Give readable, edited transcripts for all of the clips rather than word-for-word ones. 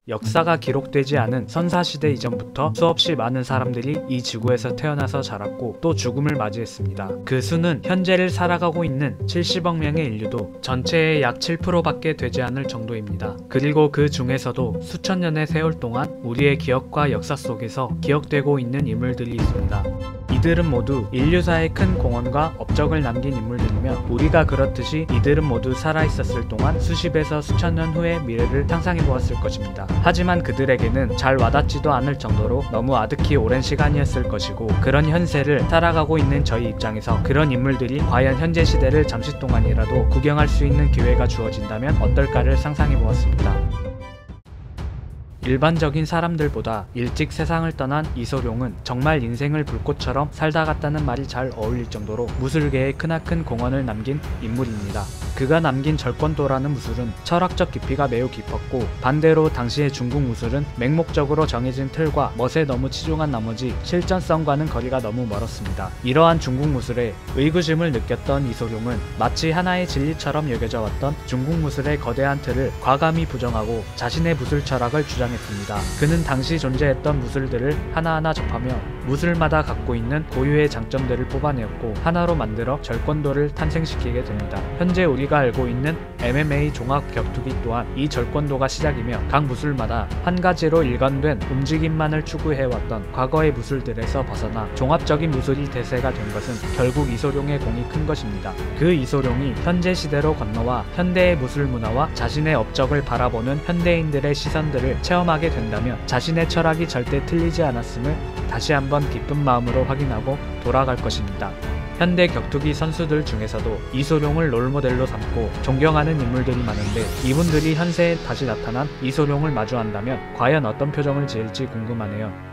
역사가 기록되지 않은 선사시대 이전부터 수없이 많은 사람들이 이 지구에서 태어나서 자랐고 또 죽음을 맞이했습니다. 그 수는 현재를 살아가고 있는 70억 명의 인류도 전체의 약 7%밖에 되지 않을 정도입니다. 그리고 그 중에서도 수천 년의 세월 동안 우리의 기억과 역사 속에서 기억되고 있는 인물들이 있습니다. 이들은 모두 인류사에 큰 공헌과 업적을 남긴 인물들이며 우리가 그렇듯이 이들은 모두 살아있었을 동안 수십에서 수천 년 후의 미래를 상상해보았을 것입니다. 하지만 그들에게는 잘 와닿지도 않을 정도로 너무 아득히 오랜 시간이었을 것이고, 그런 현세를 살아가고 있는 저희 입장에서 그런 인물들이 과연 현재 시대를 잠시 동안이라도 구경할 수 있는 기회가 주어진다면 어떨까를 상상해보았습니다. 일반적인 사람들보다 일찍 세상을 떠난 이소룡은 정말 인생을 불꽃처럼 살다 갔다는 말이 잘 어울릴 정도로 무술계에 크나큰 공헌을 남긴 인물입니다. 그가 남긴 절권도라는 무술은 철학적 깊이가 매우 깊었고, 반대로 당시의 중국 무술은 맹목적으로 정해진 틀과 멋에 너무 치중한 나머지 실전성과는 거리가 너무 멀었습니다. 이러한 중국 무술에 의구심을 느꼈던 이소룡은 마치 하나의 진리처럼 여겨져 왔던 중국 무술의 거대한 틀을 과감히 부정하고 자신의 무술 철학을 주장했습니다. 그는 당시 존재했던 무술들을 하나하나 접하며 무술마다 갖고 있는 고유의 장점들을 뽑아내었고 하나로 만들어 절권도를 탄생시키게 됩니다. 현재 우리가 알고 있는 MMA 종합 격투기 또한 이 절권도가 시작이며 각 무술마다 한 가지로 일관된 움직임만을 추구해왔던 과거의 무술들에서 벗어나 종합적인 무술이 대세가 된 것은 결국 이소룡의 공이 큰 것입니다. 그 이소룡이 현재 시대로 건너와 현대의 무술 문화와 자신의 업적을 바라보는 현대인들의 시선들을 체험하게 된다면 자신의 철학이 절대 틀리지 않았음을 다시 한번 기쁜 마음으로 확인하고 돌아갈 것입니다. 현대 격투기 선수들 중에서도 이소룡을 롤모델로 삼고 존경하는 인물들이 많은데, 이분들이 현세에 다시 나타난 이소룡을 마주한다면 과연 어떤 표정을 지을지 궁금하네요.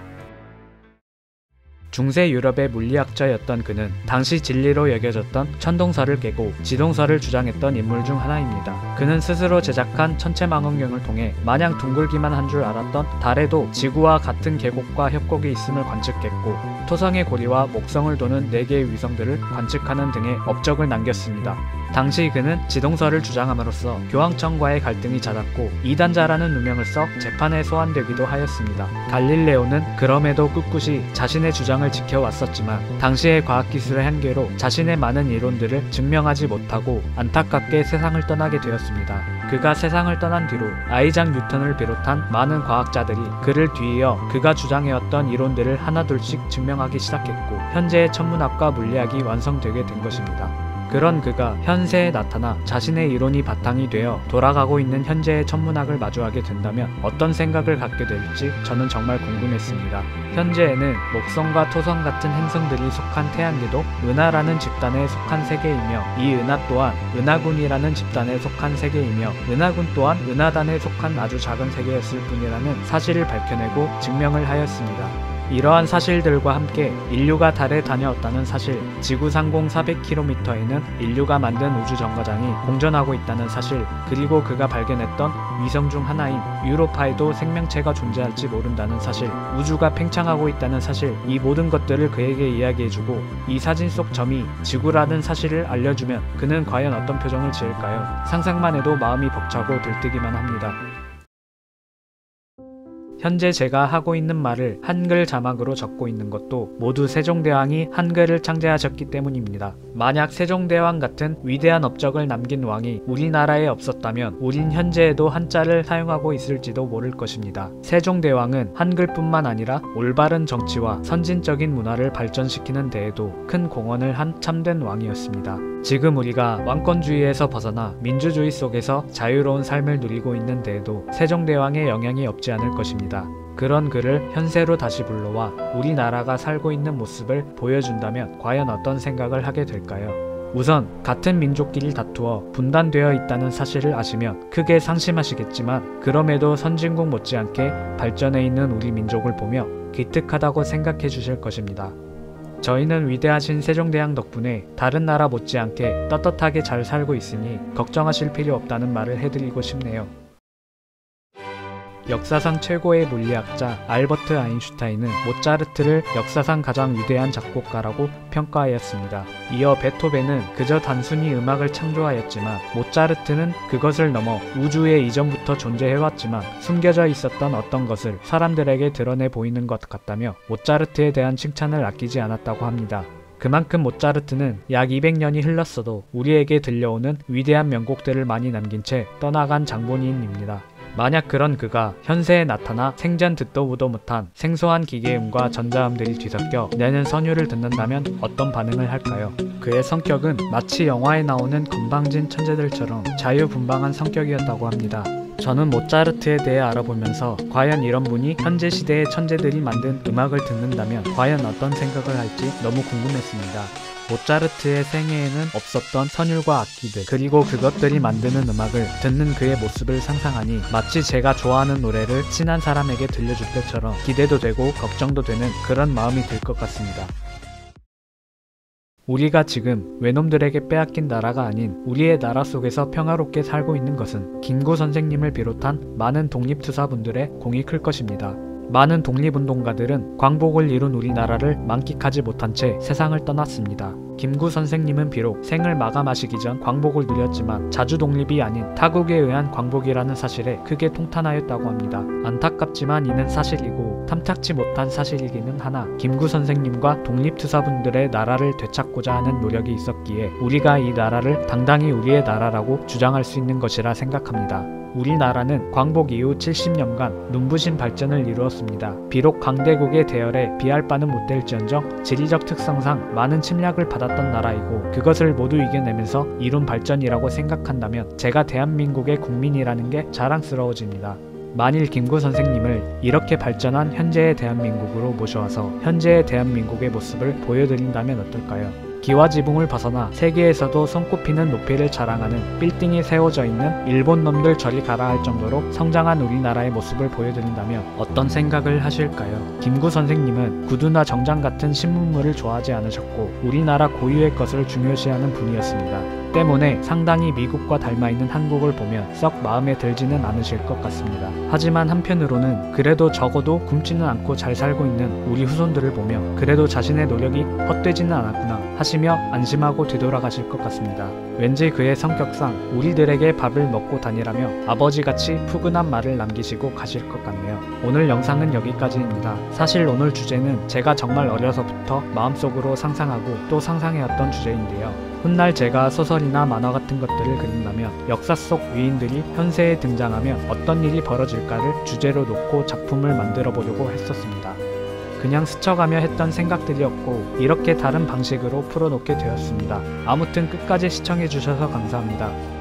중세 유럽의 물리학자였던 그는 당시 진리로 여겨졌던 천동설을 깨고 지동설을 주장했던 인물 중 하나입니다. 그는 스스로 제작한 천체망원경을 통해 마냥 둥글기만 한 줄 알았던 달에도 지구와 같은 계곡과 협곡이 있음을 관측했고, 토성의 고리와 목성을 도는 4개의 위성들을 관측하는 등의 업적을 남겼습니다. 당시 그는 지동설을 주장함으로써 교황청과의 갈등이 잦았고 이단자라는 누명을 써 재판에 소환되기도 하였습니다. 갈릴레오는 그럼에도 꿋꿋이 자신의 주장을 지켜왔었지만 당시의 과학기술의 한계로 자신의 많은 이론들을 증명하지 못하고 안타깝게 세상을 떠나게 되었습니다. 그가 세상을 떠난 뒤로 아이작 뉴턴을 비롯한 많은 과학자들이 그를 뒤이어 그가 주장해왔던 이론들을 하나둘씩 증명하기 시작했고 현재의 천문학과 물리학이 완성되게 된 것입니다. 그런 그가 현세에 나타나 자신의 이론이 바탕이 되어 돌아가고 있는 현재의 천문학을 마주하게 된다면 어떤 생각을 갖게 될지 저는 정말 궁금했습니다. 현재에는 목성과 토성 같은 행성들이 속한 태양계도 은하라는 집단에 속한 세계이며, 이 은하 또한 은하군이라는 집단에 속한 세계이며, 은하군 또한 은하단에 속한 아주 작은 세계였을 뿐이라는 사실을 밝혀내고 증명을 하였습니다. 이러한 사실들과 함께 인류가 달에 다녀왔다는 사실, 지구 상공 400km에는 인류가 만든 우주정거장이 공전하고 있다는 사실, 그리고 그가 발견했던 위성 중 하나인 유로파에도 생명체가 존재할지 모른다는 사실, 우주가 팽창하고 있다는 사실, 이 모든 것들을 그에게 이야기해주고 이 사진 속 점이 지구라는 사실을 알려주면 그는 과연 어떤 표정을 지을까요? 상상만 해도 마음이 벅차고 들뜨기만 합니다. 현재 제가 하고 있는 말을 한글 자막으로 적고 있는 것도 모두 세종대왕이 한글을 창제하셨기 때문입니다. 만약 세종대왕 같은 위대한 업적을 남긴 왕이 우리나라에 없었다면 우린 현재에도 한자를 사용하고 있을지도 모를 것입니다. 세종대왕은 한글뿐만 아니라 올바른 정치와 선진적인 문화를 발전시키는 데에도 큰 공헌을 한 참된 왕이었습니다. 지금 우리가 왕권주의에서 벗어나 민주주의 속에서 자유로운 삶을 누리고 있는 데에도 세종대왕의 영향이 없지 않을 것입니다. 그런 그를 현세로 다시 불러와 우리나라가 살고 있는 모습을 보여준다면 과연 어떤 생각을 하게 될까요? 우선 같은 민족끼리 다투어 분단되어 있다는 사실을 아시면 크게 상심하시겠지만, 그럼에도 선진국 못지않게 발전해 있는 우리 민족을 보며 기특하다고 생각해 주실 것입니다. 저희는 위대하신 세종대왕 덕분에 다른 나라 못지않게 떳떳하게 잘 살고 있으니 걱정하실 필요 없다는 말을 해드리고 싶네요. 역사상 최고의 물리학자 알버트 아인슈타인은 모차르트를 역사상 가장 위대한 작곡가라고 평가하였습니다. 이어 베토벤은 그저 단순히 음악을 창조하였지만 모차르트는 그것을 넘어 우주에 이전부터 존재해왔지만 숨겨져 있었던 어떤 것을 사람들에게 드러내 보이는 것 같다며 모차르트에 대한 칭찬을 아끼지 않았다고 합니다. 그만큼 모차르트는 약 200년이 흘렀어도 우리에게 들려오는 위대한 명곡들을 많이 남긴 채 떠나간 장본인입니다. 만약 그런 그가 현세에 나타나 생전 듣도 보도 못한 생소한 기계음과 전자음들이 뒤섞여 내는 선율을 듣는다면 어떤 반응을 할까요? 그의 성격은 마치 영화에 나오는 건방진 천재들처럼 자유분방한 성격이었다고 합니다. 저는 모차르트에 대해 알아보면서 과연 이런 분이 현재 시대의 천재들이 만든 음악을 듣는다면 과연 어떤 생각을 할지 너무 궁금했습니다. 모차르트의 생애에는 없었던 선율과 악기들 그리고 그것들이 만드는 음악을 듣는 그의 모습을 상상하니 마치 제가 좋아하는 노래를 친한 사람에게 들려줄 때처럼 기대도 되고 걱정도 되는 그런 마음이 들 것 같습니다. 우리가 지금 외놈들에게 빼앗긴 나라가 아닌 우리의 나라 속에서 평화롭게 살고 있는 것은 김구 선생님을 비롯한 많은 독립투사분들의 공이 클 것입니다. 많은 독립운동가들은 광복을 이룬 우리나라를 만끽하지 못한 채 세상을 떠났습니다. 김구 선생님은 비록 생을 마감하시기 전 광복을 누렸지만 자주 독립이 아닌 타국에 의한 광복이라는 사실에 크게 통탄하였다고 합니다. 안타깝지만 이는 사실이고 탐탁지 못한 사실이기는 하나 김구 선생님과 독립투사분들의 나라를 되찾고자 하는 노력이 있었기에 우리가 이 나라를 당당히 우리의 나라라고 주장할 수 있는 것이라 생각합니다. 우리나라는 광복 이후 70년간 눈부신 발전을 이루었습니다. 비록 강대국의 대열에 비할 바는 못될지언정 지리적 특성상 많은 침략을 받았던 나라이고 그것을 모두 이겨내면서 이룬 발전이라고 생각한다면 제가 대한민국의 국민이라는 게 자랑스러워집니다. 만일 김구 선생님을 이렇게 발전한 현재의 대한민국으로 모셔와서 현재의 대한민국의 모습을 보여드린다면 어떨까요? 기와 지붕을 벗어나 세계에서도 손꼽히는 높이를 자랑하는 빌딩이 세워져 있는 일본 놈들 저리 가라 할 정도로 성장한 우리나라의 모습을 보여드린다면 어떤 생각을 하실까요? 김구 선생님은 구두나 정장 같은 신문물을 좋아하지 않으셨고 우리나라 고유의 것을 중요시하는 분이었습니다. 때문에 상당히 미국과 닮아있는 한국을 보면 썩 마음에 들지는 않으실 것 같습니다. 하지만 한편으로는 그래도 적어도 굶지는 않고 잘 살고 있는 우리 후손들을 보며 그래도 자신의 노력이 헛되지는 않았구나 하시며 안심하고 뒤돌아가실 것 같습니다. 왠지 그의 성격상 우리들에게 밥을 먹고 다니라며 아버지같이 푸근한 말을 남기시고 가실 것 같네요. 오늘 영상은 여기까지입니다. 사실 오늘 주제는 제가 정말 어려서부터 마음속으로 상상하고 또 상상해왔던 주제인데요. 훗날 제가 소설이나 만화 같은 것들을 그린다면 역사 속 위인들이 현세에 등장하면 어떤 일이 벌어질까를 주제로 놓고 작품을 만들어 보려고 했었습니다. 그냥 스쳐가며 했던 생각들이었고 이렇게 다른 방식으로 풀어놓게 되었습니다. 아무튼 끝까지 시청해주셔서 감사합니다.